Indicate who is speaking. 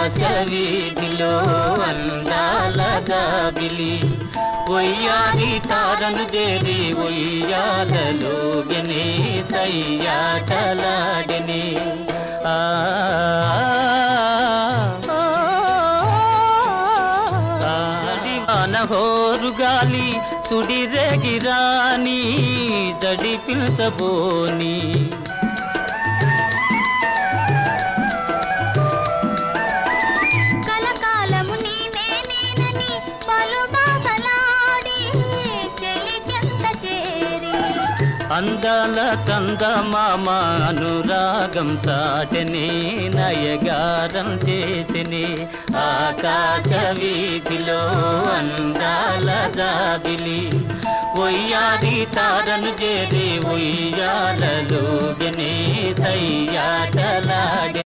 Speaker 1: ఆకాశ వీధిలో అందాల జాబిలి ఒయ్యారి తారను చేరి ఒయ్యాలలోగనే సయ్యాటలాడనే హోరు గాలి సుడిరేగిరాని జడి పిల్చబోని
Speaker 2: కలకాలము నీవే నేనని పలు బాసలాడి చెలికెంత చేరి
Speaker 1: అందాల చందమామ అనురాగం చాటనే నయగారం చేసినే ఆకాశ వీధిలో అందాల జాబిలి ఒయ్యారి తారను చేరి ఒయ్యాలలోగనే సయ్యాటలాడే